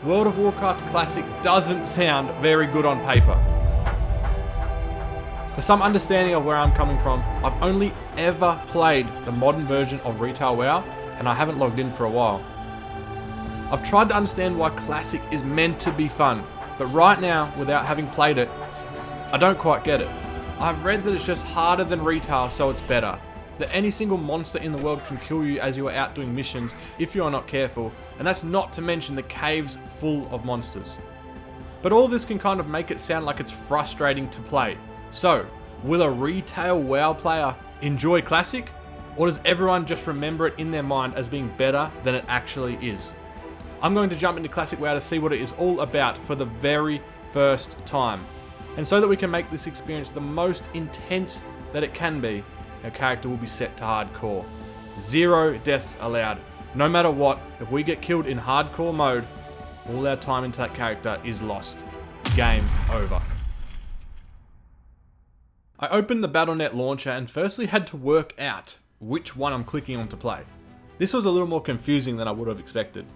World of Warcraft Classic doesn't sound very good on paper. For some understanding of where I'm coming from, I've only ever played the modern version of Retail WoW, and I haven't logged in for a while. I've tried to understand why Classic is meant to be fun, but right now, without having played it, I don't quite get it. I've read that it's just harder than Retail, so it's better. That any single monster in the world can kill you as you are out doing missions if you are not careful, and that's not to mention the caves full of monsters. But all of this can kind of make it sound like it's frustrating to play. So, will a Retail WoW player enjoy Classic? Or does everyone just remember it in their mind as being better than it actually is? I'm going to jump into Classic WoW to see what it is all about for the very first time. And so that we can make this experience the most intense that it can be, our character will be set to hardcore. 0 deaths allowed. No matter what, if we get killed in hardcore mode, all our time into that character is lost. Game over. I opened the Battle.net launcher and firstly had to work out which one I'm clicking on to play. This was a little more confusing than I would have expected.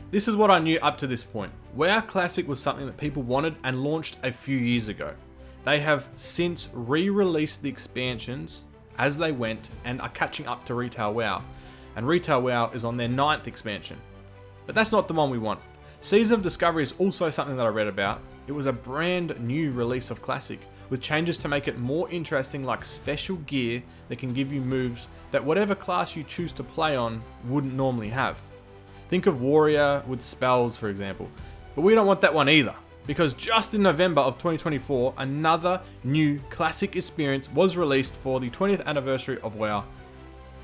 This is what I knew up to this point. WoW Classic was something that people wanted and launched a few years ago. They have since re-released the expansions as they went and are catching up to Retail WoW. And Retail WoW is on their 9th expansion. But that's not the one we want. Season of Discovery is also something that I read about. It was a brand new release of Classic, with changes to make it more interesting, like special gear that can give you moves that whatever class you choose to play on wouldn't normally have. Think of Warrior with spells, for example. But we don't want that one either, because just in November of 2024, another new Classic experience was released for the 20th anniversary of WoW.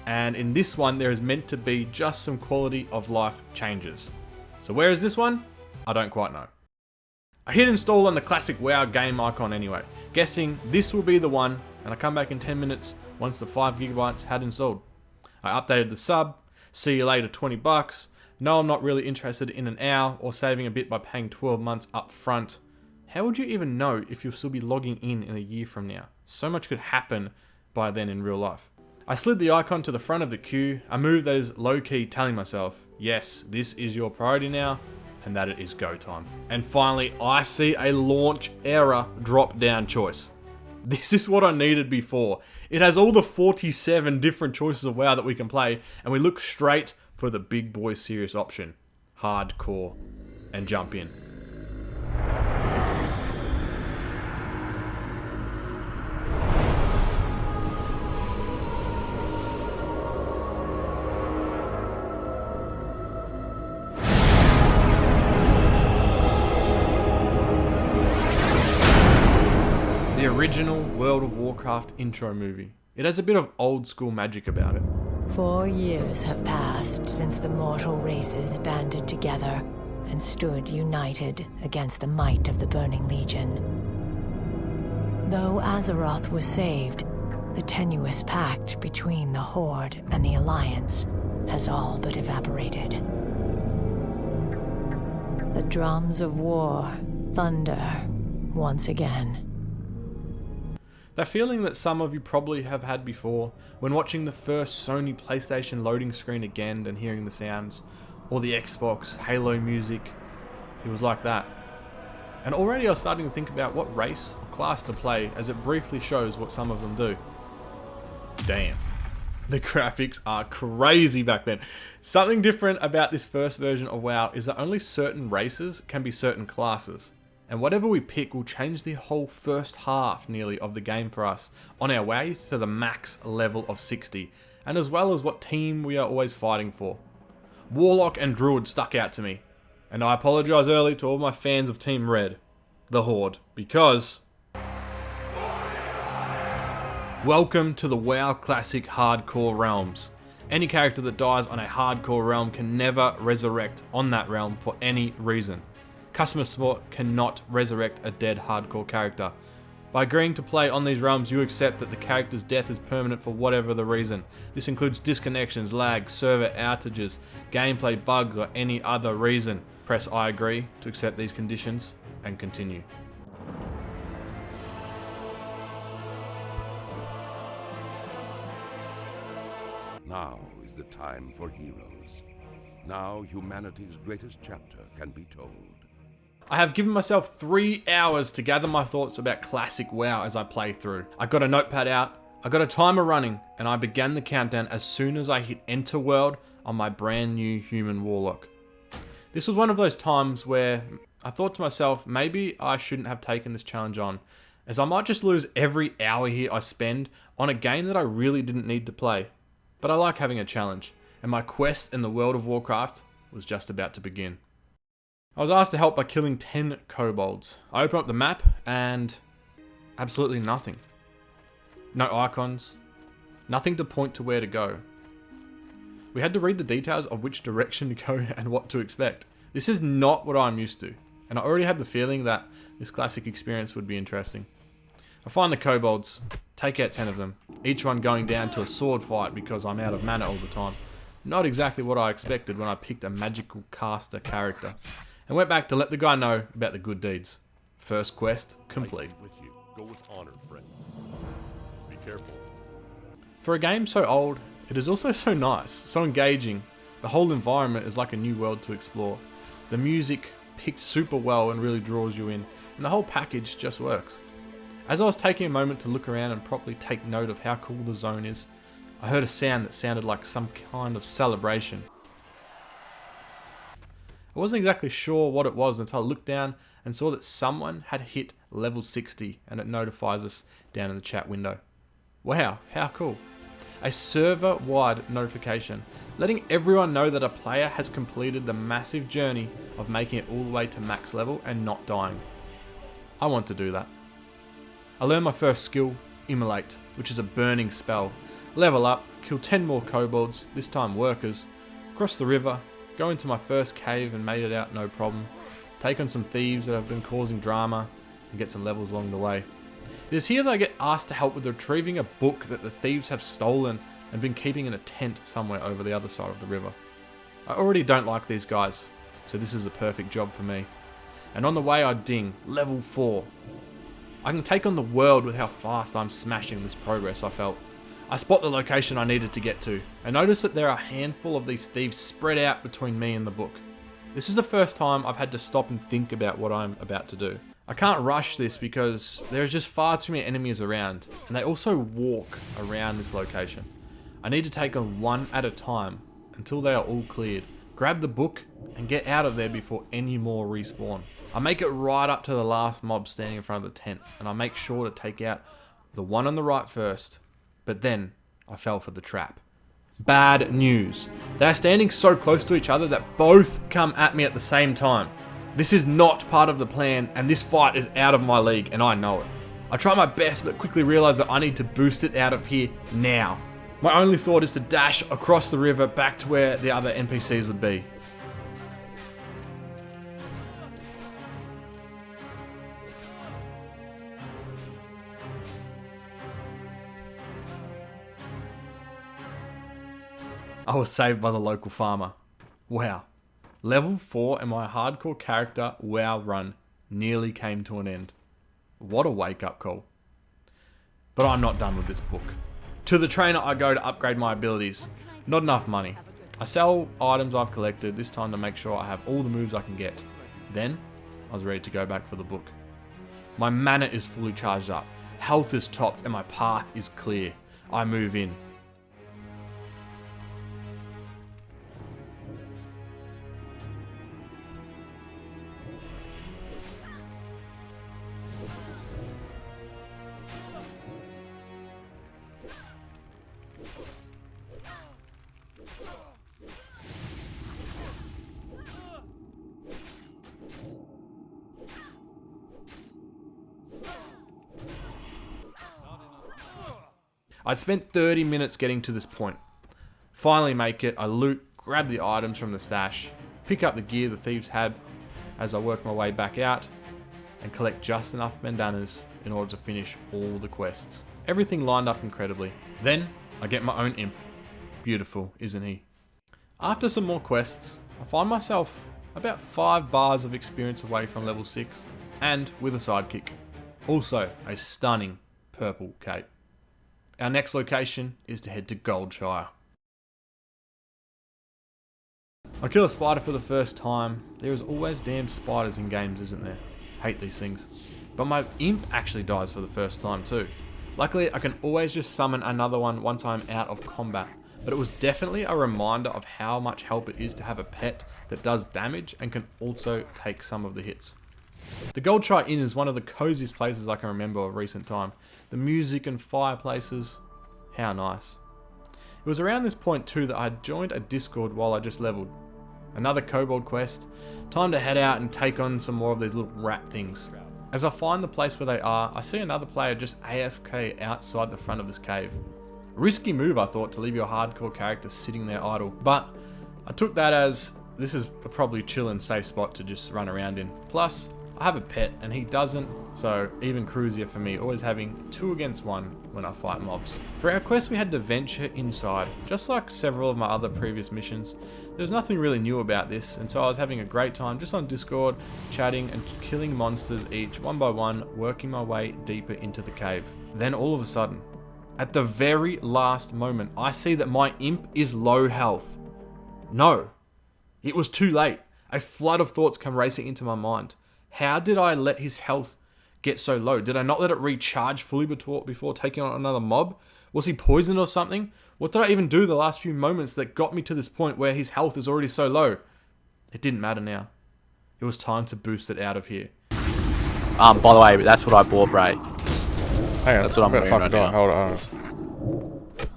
And in this one, there is meant to be just some quality of life changes. So where is this one? I don't quite know. I hit install on the Classic WoW game icon anyway, guessing this will be the one, and I come back in 10 minutes once the 5GB had installed. I updated the sub, see you later 20 bucks. No, I'm not really interested in an hour or saving a bit by paying 12 months up front. How would you even know if you'll still be logging in a year from now? So much could happen by then in real life. I slid the icon to the front of the queue, a move that is low-key telling myself, yes, this is your priority now, and that it is go time. And finally, I see a launch error drop-down choice. This is what I needed before. It has all the 47 different choices of WoW that we can play, and we look straight for the big boy serious option, hardcore, and jump in. The original World of Warcraft intro movie. It has a bit of old school magic about it. 4 years have passed since the mortal races banded together and stood united against the might of the Burning Legion. Though Azeroth was saved, the tenuous pact between the Horde and the Alliance has all but evaporated. The drums of war thunder once again. That feeling that some of you probably have had before when watching the first Sony PlayStation loading screen again and hearing the sounds, or the Xbox Halo music, it was like that. And already I was starting to think about what race or class to play, as it briefly shows what some of them do. Damn. The graphics are crazy back then. Something different about this first version of WoW is that only certain races can be certain classes. And whatever we pick will change the whole first half, nearly, of the game for us, on our way to the max level of 60, and as well as what team we are always fighting for. Warlock and Druid stuck out to me, and I apologise early to all my fans of Team Red, the Horde, because... Welcome to the WoW Classic Hardcore Realms. Any character that dies on a hardcore realm can never resurrect on that realm for any reason. Customer support cannot resurrect a dead hardcore character. By agreeing to play on these realms, you accept that the character's death is permanent for whatever the reason. This includes disconnections, lag, server outages, gameplay bugs, or any other reason. Press I agree to accept these conditions and continue. Now is the time for heroes. Now humanity's greatest chapter can be told. I have given myself 3 hours to gather my thoughts about classic WoW as I play through. I got a notepad out, I got a timer running, and I began the countdown as soon as I hit enter world on my brand new human warlock. This was one of those times where I thought to myself, maybe I shouldn't have taken this challenge on, as I might just lose every hour here I spend on a game that I really didn't need to play. But I like having a challenge, and my quest in the world of Warcraft was just about to begin. I was asked to help by killing 10 kobolds. I open up the map and absolutely nothing. No icons, nothing to point to where to go. We had to read the details of which direction to go and what to expect. This is not what I'm used to, and I already had the feeling that this classic experience would be interesting. I find the kobolds, take out 10 of them, each one going down to a sword fight because I'm out of mana all the time. Not exactly what I expected when I picked a magical caster character, and went back to let the guy know about the good deeds. First quest complete. With you. Go with honor, friend. Be careful. For a game so old, it is also so nice, so engaging. The whole environment is like a new world to explore. The music picks super well and really draws you in, and the whole package just works. As I was taking a moment to look around and properly take note of how cool the zone is, I heard a sound that sounded like some kind of celebration. I wasn't exactly sure what it was until I looked down and saw that someone had hit level 60 and it notifies us down in the chat window. Wow, how cool. A server-wide notification letting everyone know that a player has completed the massive journey of making it all the way to max level and not dying. I want to do that. I learned my first skill, Immolate, which is a burning spell. Level up, kill 10 more kobolds, this time workers, cross the river, go into my first cave and made it out no problem, take on some thieves that have been causing drama, and get some levels along the way. It is here that I get asked to help with retrieving a book that the thieves have stolen and been keeping in a tent somewhere over the other side of the river. I already don't like these guys, so this is a perfect job for me. And on the way I ding, level 4. I can take on the world with how fast I'm smashing this progress, I felt. I spot the location I needed to get to, and notice that there are a handful of these thieves spread out between me and the book. This is the first time I've had to stop and think about what I'm about to do. I can't rush this because there's just far too many enemies around, and they also walk around this location. I need to take on one at a time until they are all cleared, grab the book, and get out of there before any more respawn. I make it right up to the last mob standing in front of the tent, and I make sure to take out the one on the right first, but then I fell for the trap. Bad news. They are standing so close to each other that both come at me at the same time. This is not part of the plan, and this fight is out of my league, and I know it. I try my best, but quickly realize that I need to boost it out of here now. My only thought is to dash across the river back to where the other NPCs would be. I was saved by the local farmer. Wow. Level 4 and my hardcore character WoW run nearly came to an end. What a wake-up call. But I'm not done with this book. To the trainer I go to upgrade my abilities. Not enough money. I sell items I've collected, this time to make sure I have all the moves I can get. Then, I was ready to go back for the book. My mana is fully charged up. Health is topped and my path is clear. I move in. I'd spent 30 minutes getting to this point. Finally make it, I loot, grab the items from the stash, pick up the gear the thieves had as I work my way back out, and collect just enough bandanas in order to finish all the quests. Everything lined up incredibly. Then, I get my own imp. Beautiful, isn't he? After some more quests, I find myself about 5 bars of experience away from level 6, and with a sidekick. Also, a stunning purple cape. Our next location is to head to Goldshire. I kill a spider for the first time. There is always damn spiders in games, isn't there? Hate these things. But my imp actually dies for the first time too. Luckily, I can always just summon another one once I'm out of combat. But it was definitely a reminder of how much help it is to have a pet that does damage and can also take some of the hits. The Gold Try Inn is one of the coziest places I can remember of recent time. The music and fireplaces, how nice. It was around this point too that I had joined a Discord while I just leveled. Another kobold quest, time to head out and take on some more of these little rat things. As I find the place where they are, I see another player just AFK outside the front of this cave. Risky move, I thought, to leave your hardcore character sitting there idle, but I took that as this is a probably chill and safe spot to just run around in. Plus, I have a pet and he doesn't, so even cruisier for me, always having 2 against 1 when I fight mobs. For our quest we had to venture inside. Just like several of my other previous missions, there's nothing really new about this, and so I was having a great time just on Discord, chatting and killing monsters each one by one, working my way deeper into the cave. Then all of a sudden, at the very last moment, I see that my imp is low health. No, it was too late. A flood of thoughts come racing into my mind. How did I let his health get so low? Did I not let it recharge fully before taking on another mob? Was he poisoned or something? What did I even do the last few moments that got me to this point where his health is already so low? It didn't matter now. It was time to boost it out of here. By the way, that's what I bought, Bray. Hang on, That's what I'm about wearing to right die. now. Hold on.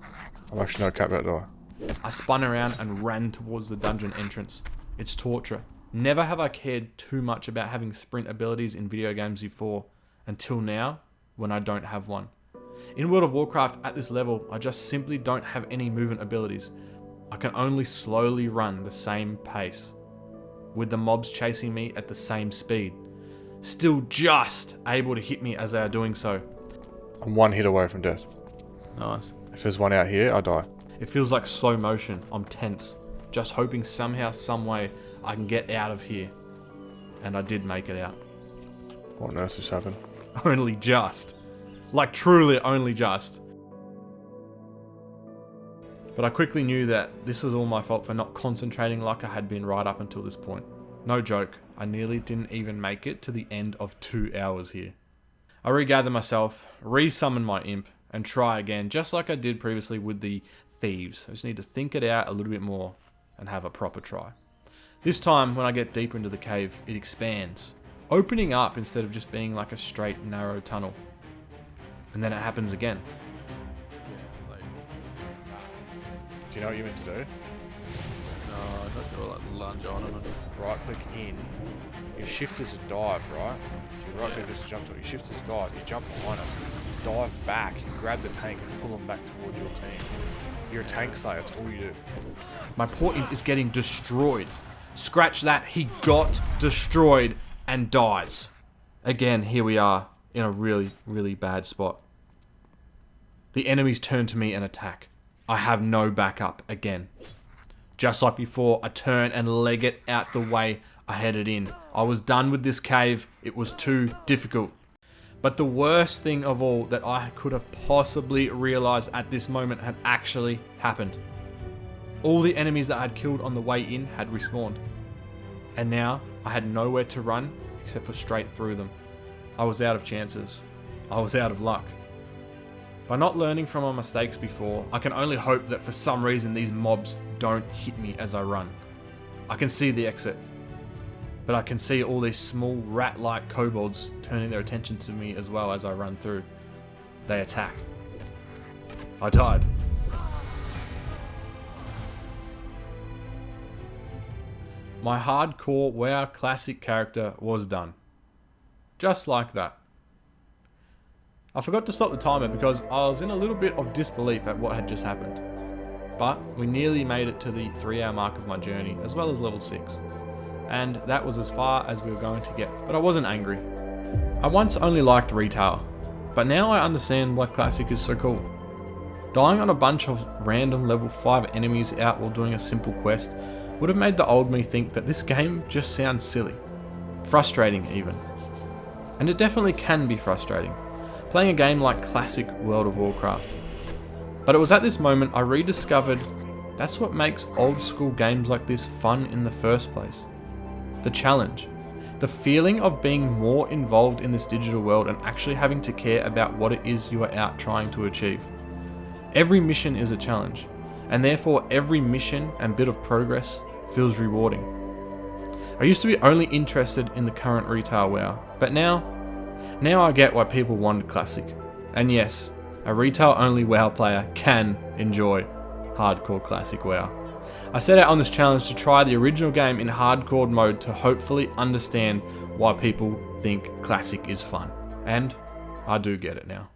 I'm actually not about to die. I spun around and ran towards the dungeon entrance. It's torture. Never have I cared too much about having sprint abilities in video games before, until now, when I don't have one. In World of Warcraft, at this level, I just simply don't have any movement abilities. I can only slowly run the same pace, with the mobs chasing me at the same speed, still just able to hit me as they are doing so. I'm 1 hit away from death. Nice. If there's one out here, I die. It feels like slow motion. I'm tense, just hoping somehow, some way, I can get out of here. And I did make it out. What on earth just happened? Only just. Like truly only just. But I quickly knew that this was all my fault for not concentrating like I had been right up until this point. No joke, I nearly didn't even make it to the end of 2 hours here. I regather myself, re-summon my imp, and try again, just like I did previously with the thieves. I just need to think it out a little bit more and have a proper try. This time, when I get deeper into the cave, it expands, opening up instead of just being like a straight, narrow tunnel. And then it happens again. Do you know what you're meant to do? No, I don't do like lunge on him. Right click in. Your shift is a dive, right? So you right click just to jump to it. Your shift is a dive. You jump behind him. Dive back. You grab the tank and pull him back towards your team. You're a tank slayer. That's all you do. My poor imp is getting destroyed. Scratch that, he got destroyed and dies. Again, here we are in a really, really bad spot. The enemies turn to me and attack. I have no backup again. Just like before, I turn and leg it out the way I headed in. I was done with this cave. It was too difficult. But the worst thing of all that I could have possibly realized at this moment had actually happened. All the enemies that I had killed on the way in had respawned. And now I had nowhere to run except for straight through them. I was out of chances. I was out of luck. By not learning from my mistakes before, I can only hope that for some reason these mobs don't hit me as I run. I can see the exit, but I can see all these small rat-like kobolds turning their attention to me as well as I run through. They attack. I died. My hardcore WoW classic character was done. Just like that. I forgot to stop the timer because I was in a little bit of disbelief at what had just happened. But we nearly made it to the 3-hour mark of my journey, as well as level 6. And that was as far as we were going to get, but I wasn't angry. I once only liked retail, but now I understand why classic is so cool. Dying on a bunch of random level 5 enemies out while doing a simple quest would have made the old me think that this game just sounds silly. Frustrating even. And it definitely can be frustrating, playing a game like classic World of Warcraft. But it was at this moment I rediscovered That's what makes old school games like this fun in the first place. The challenge. The feeling of being more involved in this digital world and actually having to care about what it is you are out trying to achieve. Every mission is a challenge, and therefore every mission and bit of progress feels rewarding. I used to be only interested in the current retail WoW, but now I get why people wanted Classic. And yes, a retail only WoW player can enjoy hardcore Classic WoW. I set out on this challenge to try the original game in hardcore mode to hopefully understand why people think Classic is fun. And I do get it now.